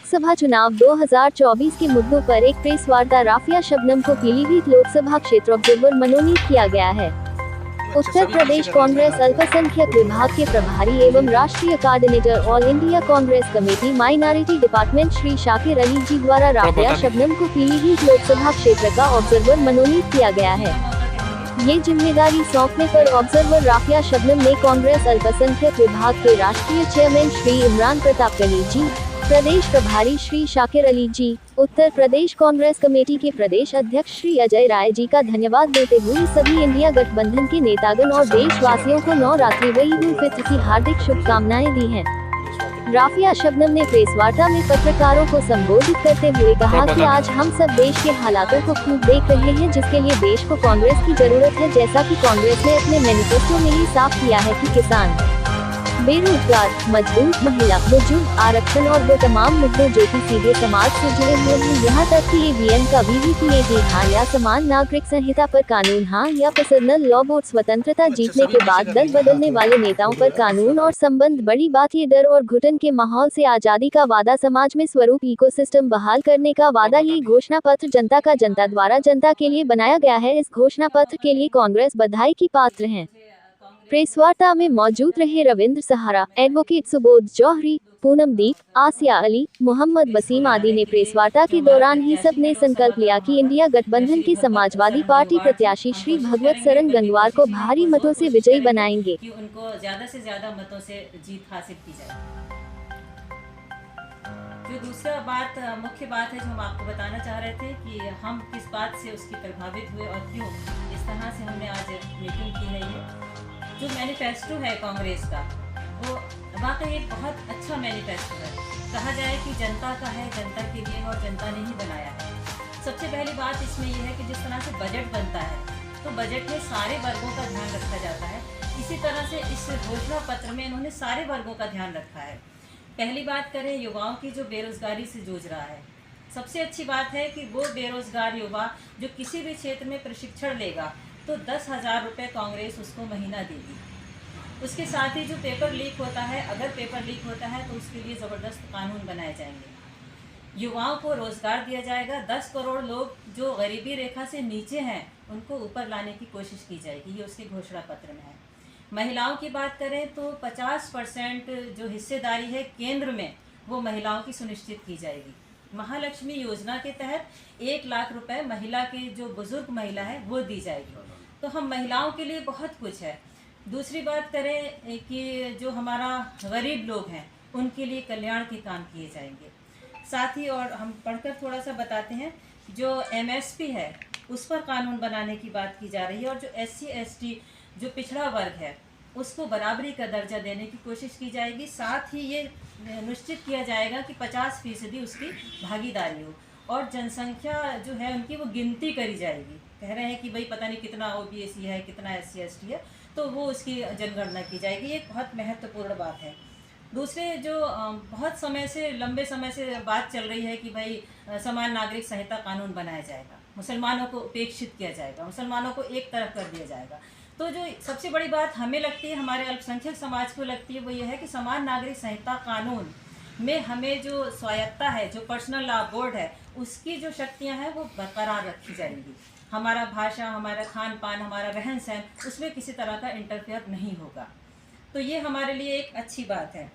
लोकसभा चुनाव 2024 के मुद्दों पर एक प्रेस वार्ता। राफिया शबनम को पीलीभीत लोकसभा क्षेत्र ऑब्जर्वर मनोनीत किया गया है। उत्तर प्रदेश कांग्रेस अल्पसंख्यक विभाग के प्रभारी एवं राष्ट्रीय coordinator all India Congress committee minority department Shri Shakir Ali ji द्वारा राफिया शबनम को पीलीभीत लोकसभा क्षेत्र का ऑब्जर्वर मनोनीत किया गया है। ये जिम्मेदारी सौंपने पर ऑब्जर्वर राफिया शबनम ने कांग्रेस अल्पसंख्यक विभाग के राष्ट्रीय चेयरमैन श्री इमरान प्रताप अली जी, प्रदेश प्रभारी श्री शाकिर अली जी, उत्तर प्रदेश कांग्रेस कमेटी के प्रदेश अध्यक्ष श्री अजय राय जी का धन्यवाद देते हुए सभी इंडिया गठबंधन के नेतागण और देशवासियों को नवरात्रि व ईद उल फित्र की हार्दिक शुभकामनाएं दी हैं। राफिया शबनम ने प्रेस वार्ता में पत्रकारों को संबोधित करते हुए कहा कि आज हम सब देश के हालातों को खूब देख रहे हैं, जिसके लिए देश को कांग्रेस की जरूरत है। जैसा कि कांग्रेस ने अपने मैनिफेस्टो में ही साफ किया है कि किसान, बेरोजगार, मजदूर, महिला, बुजुर्ग, आरक्षण और वो तमाम मुद्दे जो कि सीधे समाज से जुड़े हुए हैं, यहाँ तक कि ईवीएम का वीवीपीएटी हाँ या समान नागरिक संहिता पर कानून हाँ या पर्सनल लॉ बोर्ड स्वतंत्रता जीतने के बाद दल बदलने वाले नेताओं पर कानून और संबंध। बड़ी बात ये डर और घुटन के माहौल से आजादी का वादा, समाज में स्वरूप इकोसिस्टम बहाल करने का वादा। ये घोषणा पत्र जनता का जनता द्वारा जनता के लिए बनाया गया है। इस घोषणा पत्र के लिए कांग्रेस बधाई की पात्र है। प्रेस वार्ता में मौजूद रहे रविंद्र सहारा, एडवोकेट सुबोध जौहरी, पूनम दीप, आसिया अली, मोहम्मद वसीम आदि ने प्रेस वार्ता के दौरान ही सब ने संकल्प लिया कि इंडिया गठबंधन के समाजवादी पार्टी प्रत्याशी श्री भगवत सरन गंगवार को भारी मतों से विजयी बनाएंगे। कि उनको ज्यादा से ज्यादा मतों से जीत हासिल की जाए। जो दूसरा बात, मुख्य बात है जो हम आपको बताना चाह रहे थे कि हम किस बात से उसकी प्रभावित हुए और क्यों इस तरह से हमने आज मीटिंग की है। ये जो मैनिफेस्टो है कांग्रेस का, वो वाकई एक बहुत अच्छा मैनिफेस्टो है। कहा जाए कि जनता का है, जनता के लिए और जनता ने ही बनाया है। सबसे पहली बात इसमें यह है कि जिस तरह से बजट बनता है तो बजट में सारे वर्गों का ध्यान रखा जाता है। इसी तरह से इस घोषणा पत्र में इन्होंने सारे वर्गों का ध्यान रखा है। पहली बात करें युवाओं की जो बेरोजगारी से जूझ रहा है, सबसे अच्छी बात है कि वो बेरोजगार युवा जो किसी भी क्षेत्र में प्रशिक्षण लेगा तो 10,000 रुपये कांग्रेस उसको महीना देगी। उसके साथ ही जो पेपर लीक होता है, अगर पेपर लीक होता है तो उसके लिए ज़बरदस्त कानून बनाए जाएंगे। युवाओं को रोज़गार दिया जाएगा। 10 करोड़ लोग जो गरीबी रेखा से नीचे हैं उनको ऊपर लाने की कोशिश की जाएगी। ये उसके घोषणा पत्र में है। महिलाओं की बात करें तो 50% जो हिस्सेदारी है केंद्र में, वो महिलाओं की सुनिश्चित की जाएगी। महालक्ष्मी योजना के तहत 1 लाख रुपए महिला की जो बुजुर्ग महिला है वो दी जाएगी। तो हम महिलाओं के लिए बहुत कुछ है। दूसरी बात करें कि जो हमारा गरीब लोग हैं उनके लिए कल्याण के काम किए जाएंगे। साथ ही और हम पढ़कर थोड़ा सा बताते हैं, जो एमएसपी है उस पर कानून बनाने की बात की जा रही है और जो एससी एसटी जो पिछड़ा वर्ग है उसको बराबरी का दर्जा देने की कोशिश की जाएगी। साथ ही ये निश्चित किया जाएगा कि 50% उसकी भागीदारी हो और जनसंख्या जो है उनकी वो गिनती करी जाएगी। कह रहे हैं कि भाई पता नहीं कितना ओबीसी है, कितना एससी एसटी है, तो वो उसकी जनगणना की जाएगी। ये बहुत महत्वपूर्ण बात है। दूसरे जो बहुत समय से, लंबे समय से बात चल रही है कि भाई समान नागरिक संहिता कानून बनाया जाएगा, मुसलमानों को उपेक्षित किया जाएगा, मुसलमानों को एक तरफ कर दिया जाएगा। तो जो सबसे बड़ी बात हमें लगती है, हमारे अल्पसंख्यक समाज को लगती है, वो ये है कि समान नागरिक संहिता कानून में हमें जो स्वायत्ता है, जो पर्सनल लॉ बोर्ड है, उसकी जो शक्तियां हैं वो बरकरार रखी जाएंगी। हमारा भाषा, हमारा खान पान, हमारा रहन सहन, उसमें किसी तरह का इंटरफेयर नहीं होगा। तो ये हमारे लिए एक अच्छी बात है।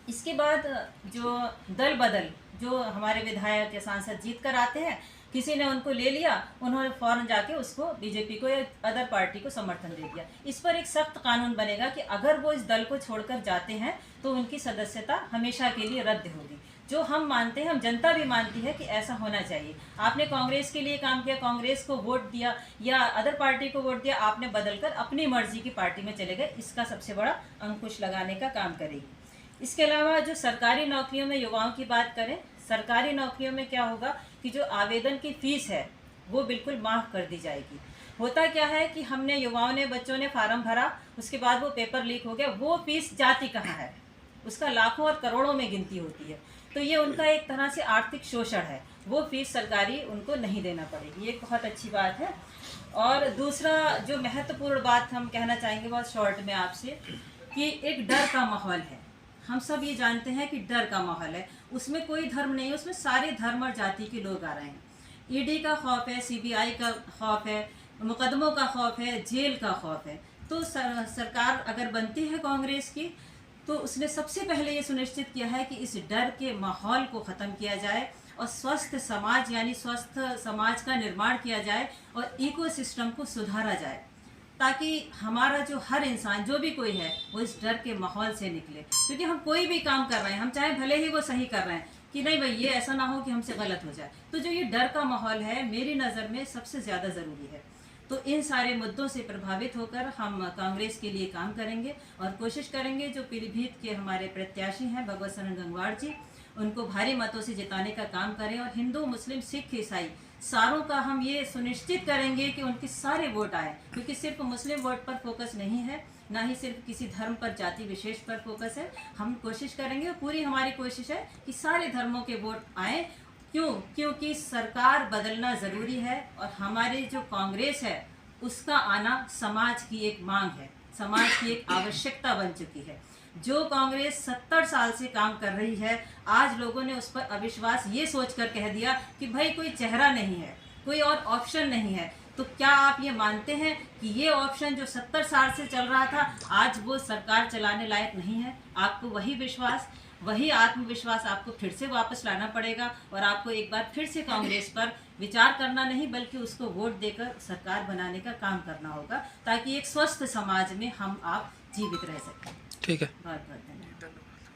इसके बाद जो दल बदल, जो हमारे विधायक या सांसद जीत कर आते हैं, किसी ने उनको ले लिया, उन्होंने फ़ौरन जाके उसको बीजेपी को या अदर पार्टी को समर्थन दे दिया। इस पर एक सख्त कानून बनेगा कि अगर वो इस दल को छोड़कर जाते हैं तो उनकी सदस्यता हमेशा के लिए रद्द होगी। जो हम मानते हैं, हम जनता भी मानती है कि ऐसा होना चाहिए। आपने कांग्रेस के लिए काम किया, कांग्रेस को वोट दिया या अदर पार्टी को वोट दिया, आपने बदलकर अपनी मर्जी की पार्टी में चले गए, इसका सबसे बड़ा अंकुश लगाने का काम करेगी। इसके अलावा जो सरकारी नौकरियों में युवाओं की बात करें, सरकारी नौकरियों में क्या होगा कि जो आवेदन की फ़ीस है वो बिल्कुल माफ़ कर दी जाएगी। होता क्या है कि हमने युवाओं ने, बच्चों ने फार्म भरा, उसके बाद वो पेपर लीक हो गया, वो फ़ीस जाती कहाँ है? उसका लाखों और करोड़ों में गिनती होती है। तो ये उनका एक तरह से आर्थिक शोषण है। वो फ़ीस सरकारी उनको नहीं देना पड़ेगी, ये बहुत अच्छी बात है। और दूसरा जो महत्वपूर्ण बात हम कहना चाहेंगे बहुत शॉर्ट में आपसे, कि एक डर का माहौल है। हम सब ये जानते हैं कि डर का माहौल है, उसमें कोई धर्म नहीं है, उसमें सारे धर्म और जाति के लोग आ रहे हैं। ईडी का खौफ है, सीबीआई का खौफ है, मुकदमों का खौफ है, जेल का खौफ है। तो सरकार अगर बनती है कांग्रेस की, तो उसने सबसे पहले ये सुनिश्चित किया है कि इस डर के माहौल को ख़त्म किया जाए और स्वस्थ समाज यानी स्वस्थ समाज का निर्माण किया जाए और इकोसिस्टम को सुधारा जाए, ताकि हमारा जो हर इंसान जो भी कोई है वो इस डर के माहौल से निकले। क्योंकि हम कोई भी काम कर रहे हैं, हम चाहे भले ही वो सही कर रहे हैं कि नहीं भाई ये ऐसा ना हो कि हमसे गलत हो जाए, तो जो ये डर का माहौल है मेरी नज़र में सबसे ज़्यादा ज़रूरी है। तो इन सारे मुद्दों से प्रभावित होकर हम कांग्रेस के लिए काम करेंगे और कोशिश करेंगे जो पीलीभीत के हमारे प्रत्याशी हैं भगवत सरन गंगवार जी, उनको भारी मतों से जिताने का काम करें और हिंदू मुस्लिम सिख ईसाई सारों का हम ये सुनिश्चित करेंगे कि उनके सारे वोट आए। क्योंकि सिर्फ मुस्लिम वोट पर फोकस नहीं है, ना ही सिर्फ किसी धर्म पर जाति विशेष पर फोकस है। हम कोशिश करेंगे और पूरी हमारी कोशिश है कि सारे धर्मों के वोट आए। क्योंकि सरकार बदलना ज़रूरी है और हमारी जो कांग्रेस है उसका आना समाज की एक मांग है, समाज की एक आवश्यकता बन चुकी है। जो कांग्रेस 70 साल से काम कर रही है, आज लोगों ने उस पर अविश्वास ये सोचकर कह दिया कि भाई कोई चेहरा नहीं है, कोई और ऑप्शन नहीं है। तो क्या आप ये मानते हैं कि ये ऑप्शन जो 70 साल से चल रहा था आज वो सरकार चलाने लायक नहीं है? आपको वही विश्वास, वही आत्मविश्वास आपको फिर से वापस लाना पड़ेगा और आपको एक बार फिर से कांग्रेस पर विचार करना नहीं बल्कि उसको वोट देकर सरकार बनाने का काम करना होगा, ताकि एक स्वस्थ समाज में हम आप जीवित रह सकें। ठीक है। बहुत बहुत